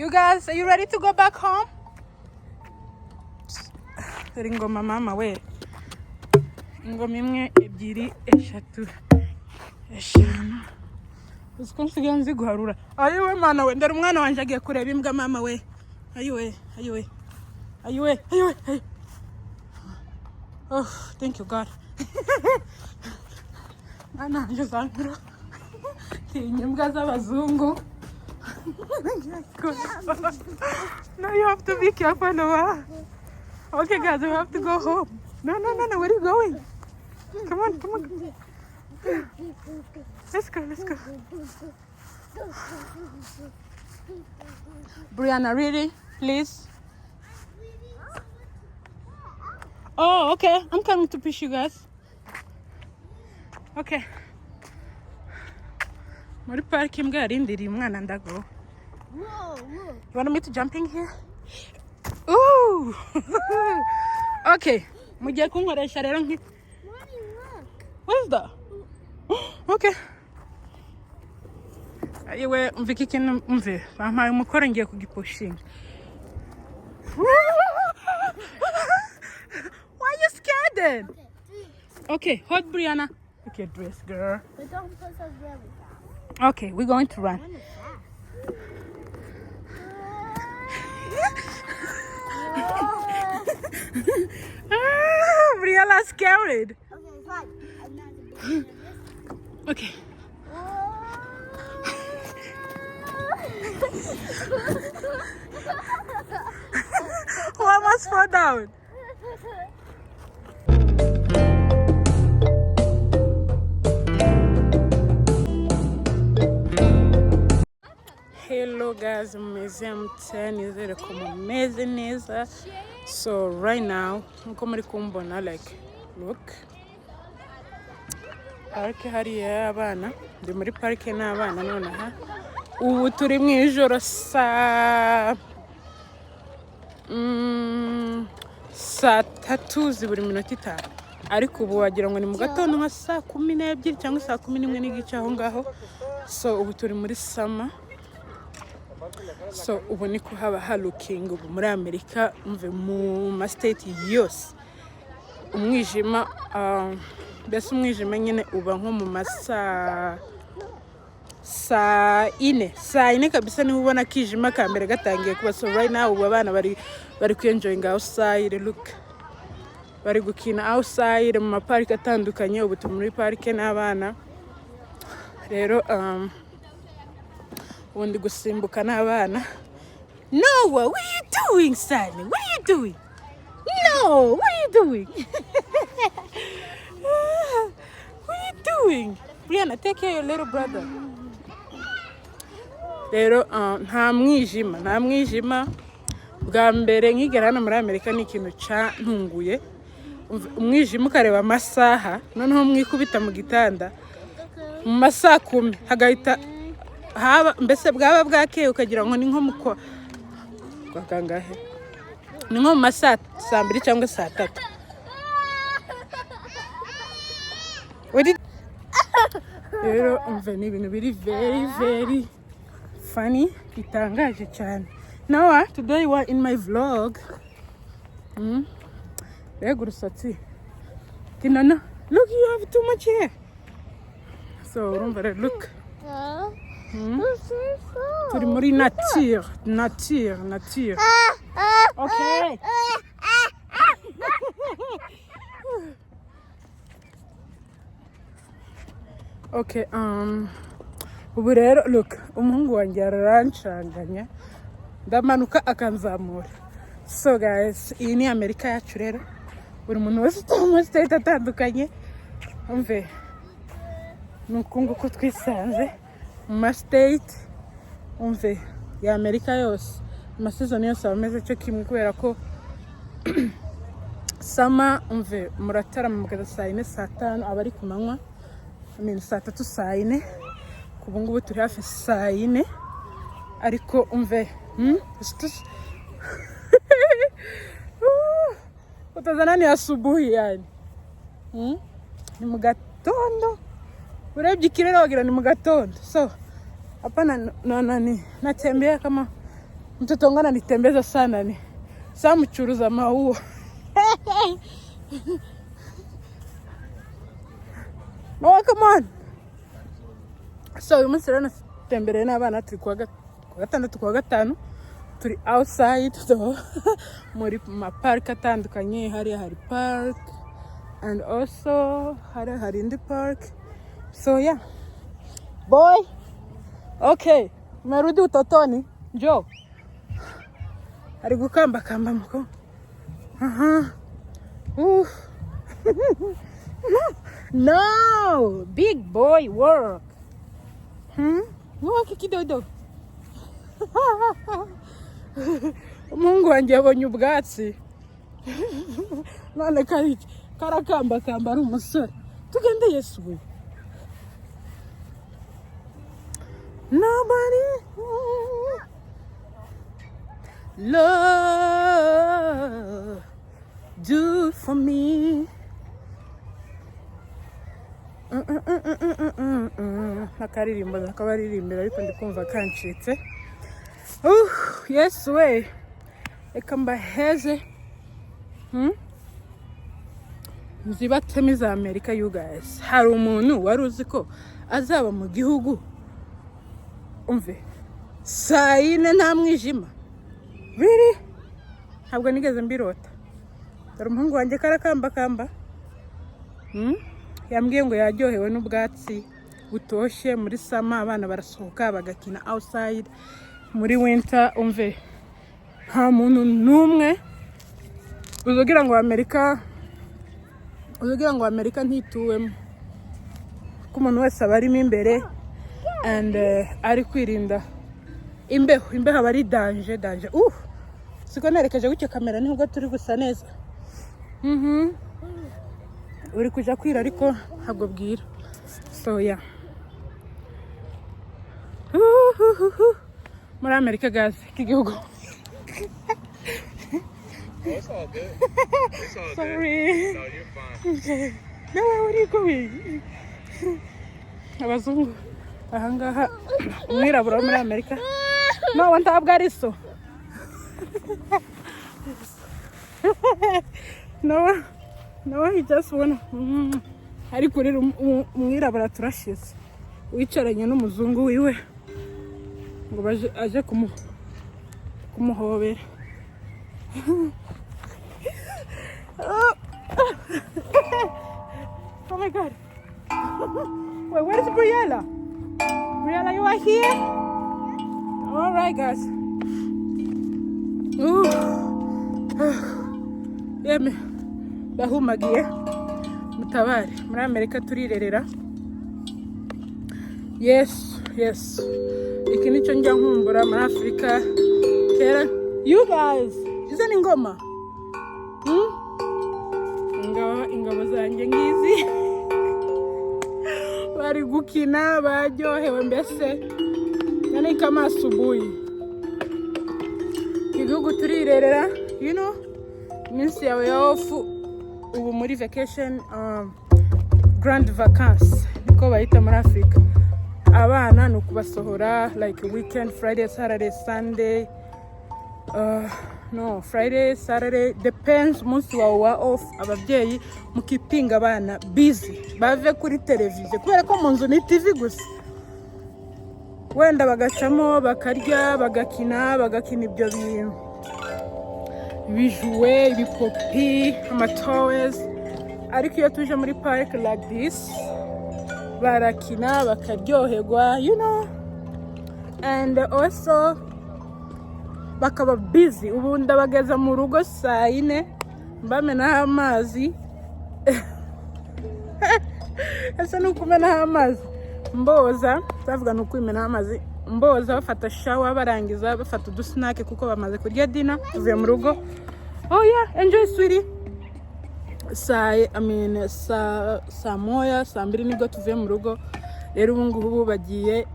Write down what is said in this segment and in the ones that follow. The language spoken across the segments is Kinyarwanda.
You guys, are you ready to go back home? Ngoma mama we. Ngoma imwe ebyiri eshatu eshanu. Usko nsigaye nzi guharura. Ayiwe mana we, ndari umwana wanje agiye kureba imbwa mama we. Ayiwe. Oh, thank you God. Mana nje zankuru. Imbwa z'abazungu. No, you have to be careful, Noah. Okay, guys, we have to go home. No, where are you going? Come on. Let's go. Brianna, really? Please? Oh, okay. I'm coming to push you guys. Okay. Muri park Imbwa Yarindiriye Umwana ndago. Whoa. You want me to jump in here? Ooh. Okay. Mugiye kunkoresha rero nki. What is that? Okay. Ayiwe umvike ikintu umve. Bampaye umukoro ngiye kugipushinga. Why you scared then? Okay, hold Brianna. Okay, dress girl. But don't push us really fast. Okay, we're going to run. Brianna's scared. Okay, fine. Okay. Who almost fall down? Hello guys, mumeze mute nizere ko mumeze neza. So right now nkuko muri kumbona, like look, parike hariya abana, ndi muri parike n'abana nonaha. Ubu turi mu ijoro saa 3 ziburi minota 5, ariko ubu wagira ngo ni mu gatondo nka saa 12 cyangwa saa 11 n'igice aho ngaho. So ubu turi muri summer. So ubu niko haba haluking ubu muri Amerika, mve mu ma state yose umwijima. Bese umwijima nyine uba nko mu masa saa 4 kabisa, niho ubona kijima ka mbere gatangiye kuba. So right now ubu abana bari enjoying outside. Look, bari gukina outside mu maparike atandukanye. Ubu turi muri parike n'abana rero. Ubundi gusimbuka n'abana. Noah, what are you doing, son? What are you doing? No, what are you doing? What are you doing? Brianna, take care of your little brother. Rero nta mwijima. Bwa mbere nkigera hano muri Amerika ni ikintu cyantunguye. Umwijima ukareba amasaha, noneho mwikubita mu gitanda mu masaha 10 hagahita haba mbese bwaba bwakeye ukagira ngo ni nko muko kwakangahe, ni nko mu masaha 2 cyangwa saa 3. Rero umve ni ibintu biri very funny, bitangaje cyane. Now today we are in my vlog. Rego rusatsi tinana, look, you have too much hair. So remember, look. Turi muri nature. Okay. Okay, ubu rero look, umuhungu wanjye araranshanganya ndamanuka akanzamura. So guys, iyi ni Amerika yacu rero. Buri muntu wese mu state atandukanye, umve nuko nguko twisanze mu ma state, umve ya Amerika yose. Amasezoni yose ameze cyo kimwe kubera ko sama, umve muratarama mugaza saa 4 saa 5 abari ku manywa. Saa 3 saa 4, kubu ngubu turi hafi saa 4, ariko umve utazana ni asubuhi yani. Ni mu gatondo, urebye ikirere wagira ni mu gatondo. So hapana, natembea kama mtoto wangu ananitembeza sana ni. Saa mchuruza maua. No, come on. So uyu munsi rero natembereye n'abana turi kuwa gatandatu kuwa gatanu turi outside so muri mapark atandukanye hari park and also hari indi park so yeah boy okay umerudi utotoni njoo ari gukamba mko no big boy work Nuwaki kidodo. Mungu wanjye yabonye ubwatsi. None karakamba ari umusore. Tugende Yesu we. Nobody love do for me. Nakaririmbo nakabaririmbira ariko ndikumva kancitse. Yes we. Reka mbaheze. Nzibatemi za Amerika you guys. Hari umuntu wari uzi ko azaba mu gihugu. Umve. Saa 4 nta mwijima. Really? Ntabwo nigeze mbirota. Dore umuhungu wanjye karakamba. Yambwiye ngo yaryohewe n'ubwatsi butoshye muri sama abana barasohoka bagakina outside muri winter umve nta muntu numwe uzogira ngo Amerika ntituwemo ko umuntu wese abarimo imbere and ari kwirinda imbeho abari danger siko nerekeje gucyo kamera nibwo turi gusa neza uri kuja kwira ariko ntabwo bwira so yeah muri Amerika guys k'igihugu It's all good. Sorry. No, you're fine. No, where are you going? Abazungu ahangaha umwirabura muri Amerika no ntabwo ari so No, he just wanna. Ariko rero umwirabura turashize. Wicaranye n'umuzungu wiwe ngo aje kumuhobera. Oh my God. Wait, where's Briella? Briella, you are here? All right, guys. Yeme. Bahumagiye mutabare muri Amerika turirerera. Yes iki nicyo njya nkumbura muri Afrika kera you guys izo ni ngoma ingabo zanjye ngizi bari gukina baryohewe mbese nani kama asubuhi igihugu turirerera you know iminsi yawe ya off ubu muri vacation grand vacances niko bayita muri Afrika abana no kubasohora like weekend Friday Saturday Sunday no Friday Saturday depends umunsi wawe wa off ababyeyi mukipinga abana busy bave kuri televiziyo kubera ko mu nzu ni TV gusa wenda bagacamo bakarya bagakina ibyo bintu bijouer ibipopi amatoys ariko iyo tuje muri park like this barakina bakaryoherwa you know and also bakaba busy ubu ndabageza mu rugo saa 4 mbamenaho amazi ese nukumenaho amazi mboza bavuga nukumenaho amazi mboza bafata shower barangiza bafata udusnack kuko bamaze kurya dinner tuvuye mu rugo oh yeah enjoy sweetie saa moya saa 2 nibwo tuvuye mu rugo rero ubu ngubu bagiye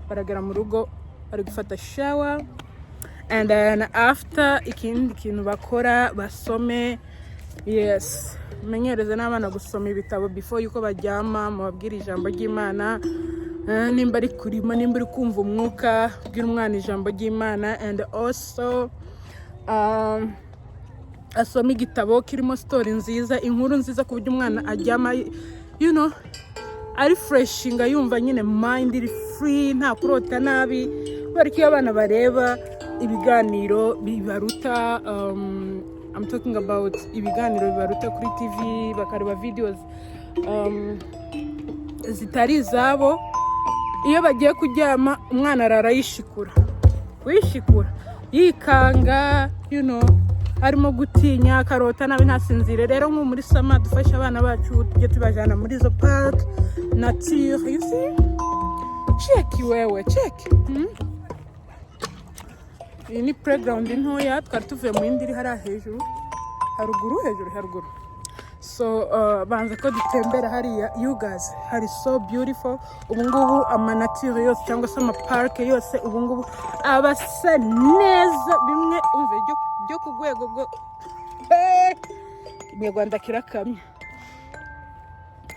baragera mu rugo bari gufata shower and then after ikindi kintu bakora basome yes menyereze n'abana gusoma ibitabo before yuko bajyama mubabwira ijambo ry'Imana nimba ari kurima, nimba uri kumva umwuka, bwira umwana ijambo ry'Imana, and also asoma igitabo kirimo story nziza, inkuru nziza ku buryo umwana aryama ari freshinga, yumva nyine mind iri free, nta kurota nabi, kubera ko iyo abana bareba ibiganiro bibaruta, I'm talking about ibiganiro bibaruta kuri TV, bakareba videos zitari izabo, iyo bagiye kuryama umwana arara yishikura yikanga, harimo gutinya, akarota nabi, ntasinzire. Rero nko muri sama dufasha abana bacu, tujye tubajyana muri zo park nature, you see, check iyi ni playground ntoya, twari tuvuye mu yindi iri hariya hejuru haruguru. So banza ko dutembera hariya, you guys, hari so beautiful. Ubungubu amanature yose cyangwa se amaparke yose ubungubu abasa neza, bimwe umve byo ku rwego bwo Inyarwanda kirakamye.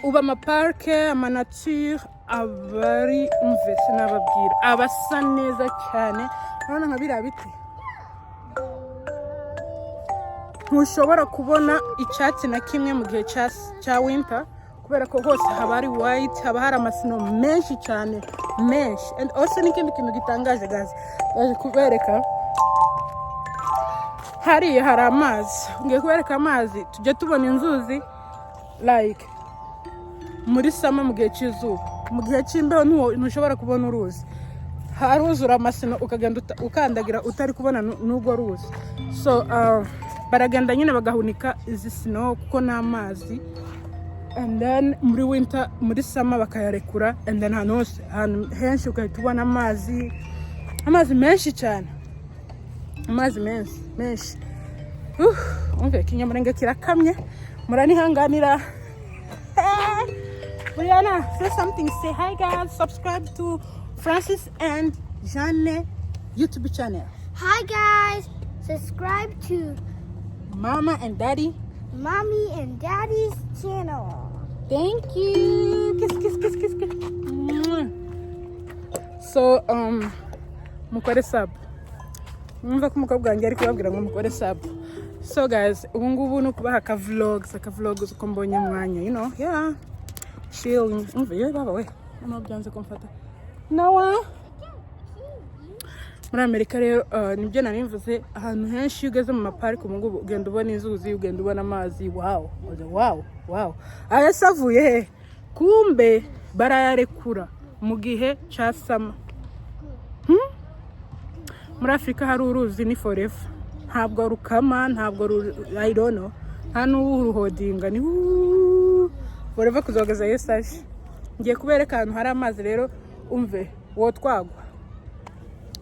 Uba amaparke, amanature abari umve sinababwira, abasa neza cyane. Urabona nka biriya biti, ntushobora kubona icyatsi na kimwe mu gihe cya winter, kubera ko hose haba ari white, haba hari amasino menshi cyane, menshi. And also n'ikindi kintu gitangaje guys, baje kubereka hariya hari amazi, ngiye kubereka amazi, tujye tubona inzuzi like muri sama mu gihe cy'izuba, mu gihe cy'imbeho ntushobora kubona uruzi, haruzura amasino ukagenda ukandagira utari kubona n'ubwo ruzi. So baragenda nyine bagahunika izi snow kuko n'amazi, and then muri winter, muri summer bakayarekura, and then ahantu henshi ugahita ubona amazi menshi cyane, amazi menshi. Umve ikinyamurenge kirakamye, muranihanganira. Brianna, say something, say hi guys, subscribe to Francis and Jeanne YouTube channel. Hi guys, subscribe to Mommy and Daddy's channel. Thank you. Kiss. So mukore sub. Mwumva ko umukobwa wanjye ari kubabwira ngo mukore sub. So guys, ubu ngubu no kubaha aka vlogs uko mbonye mwanya, yeah, chilling. Umva yo baba we, byanze kumfata. Nawa muri Amerika rero nibyo nari mvuze, ahantu henshi ugeze mu mapark ubu ngubu ugenda ubona inzuzi, ugenda ubona amazi. Wow. Ayasavuye he? Kumbe barayarekura mu gihe cya sama. Muri Afrika hari uruzi ni forever, ntabwo rukama, ntabwo I don't know, nta n'uruhodinga, ni forever kuzogeza yesaje. Ngiye kubereka ahantu hari amazi rero, umve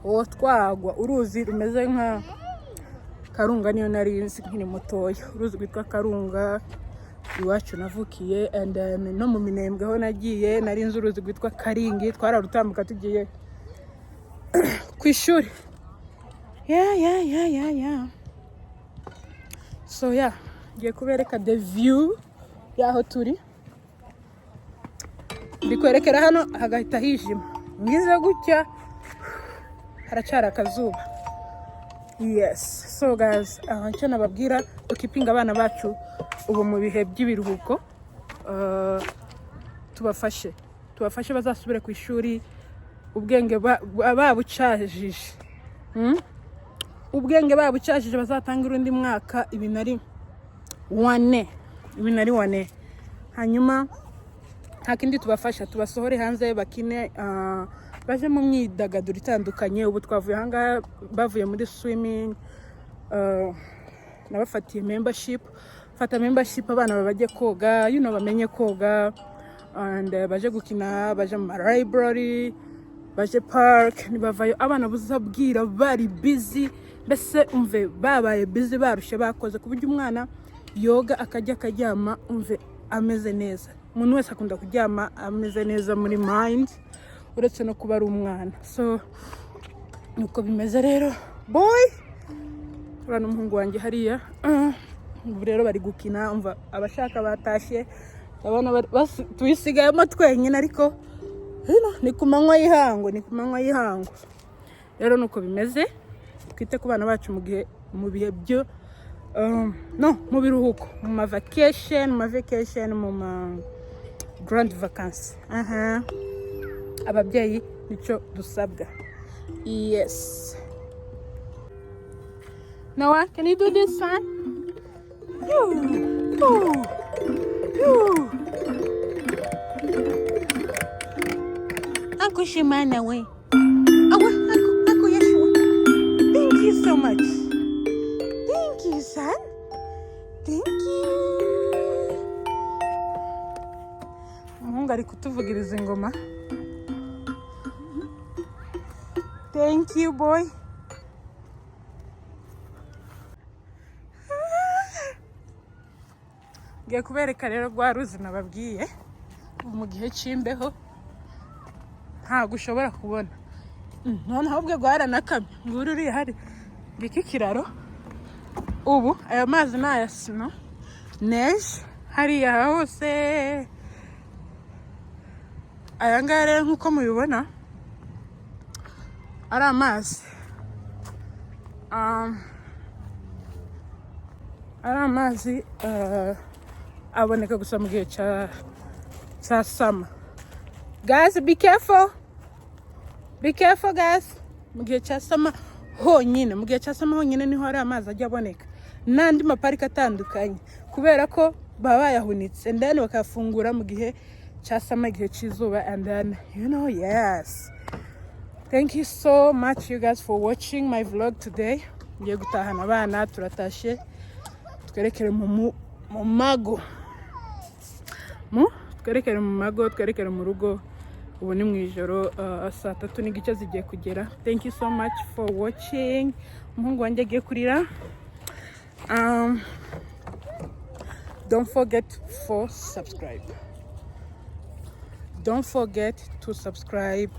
wotwagwa uruzi rumeze nka Karunga, niyo nari nzi nkiri mutoya, uruzi rwitwa Karunga iwacu navukiye, and no mu Minembwe ho nagiye nari nzi uruzi rwitwa Karingi, twararutambuka tugiye ku ishuri. Yeah. So yeah, ngiye kubereka the view yaho turi, ndikwerekera hano hagahita hijima, ngize gutya haracara akazuba. Yes, so guys, icyo nababwira, tukipinga abana bacu ubu mu bihe by'ibiruhuko, tubafashe bazasubire ku ishuri, ubwenge babucajije, ubwenge babucajije, bazatangira undi mwaka ibinari wane. Hanyuma nta kindi tubafasha, tubasohore hanze bakine, baje mu myidagaduro itandukanye. Ubu twavuye ahangaha bavuye muri swimming, nabafatiye membership, fata membership abana babajye koga, bamenye koga, and baje gukina, baje mu library, baje park, nibavayo abana buzabwira bari busy, mbese umve babaye busy, barushe bakoze ku buryo umwana yoga akajya akaryama umve ameze neza. Umuntu wese akunda kuryama ameze neza muri mind, uretse no kuba ari umwana. So nuko bimeze rero boy, urana umuhungu wanjye hariya, ubu rero bari gukina, umva abashaka batashye, abana tuyisigayemo twenyine, ariko hino ni ku manywa y'ihangu rero nuko bimeze. Twite ku bana bacu mu bihe byo no mu biruhuko, mu vacation, mu grand vacances. Ababyeyi nico dusabwa. Yes. Noah, can you do this, son? You. Uncle Shimana, way. Uncle Yeshua. Thank you so much. Thank you, son. Thank you. Umuhungu ari kutuvugiriza ingoma. Thank you, boy. Ngiye kubereka rero rwa ruzi nababwiye mu gihe cy'imbeho ntabwo ushobora kubona. Noneho ubwo rwaranakamye nguru uri hari ngiki kiraro. Ubu aya mazi ni aya sino neige hariya hose. Aya ngaya rero nk'uko mubibona ari amazi aboneka gusa mu gihe cya summer. Guys, be careful guys. Mu gihe cya summer honyine, niho hari amazi ajya aboneka n'andi maparike atandukanye, kubera ko baba bayahunitse and then bakafungura mu gihe cya summer, igihe cy'izuba. And then yes, thank you so much you guys for watching my vlog today. Ngiye gutahana abana, turatashe twerekere mu mago, twerekere mu rugo. Ubu ni mu ijoro, saa 3 n'igice zigiye kugera. Thank you so much for watching. Umuhungu wanjye agiye kurira. Don't forget to subscribe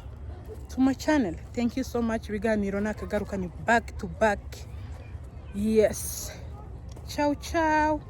to my channel. Thank you so much. Ibiganiro nakagaruka ni back to back. Yes. Ciao.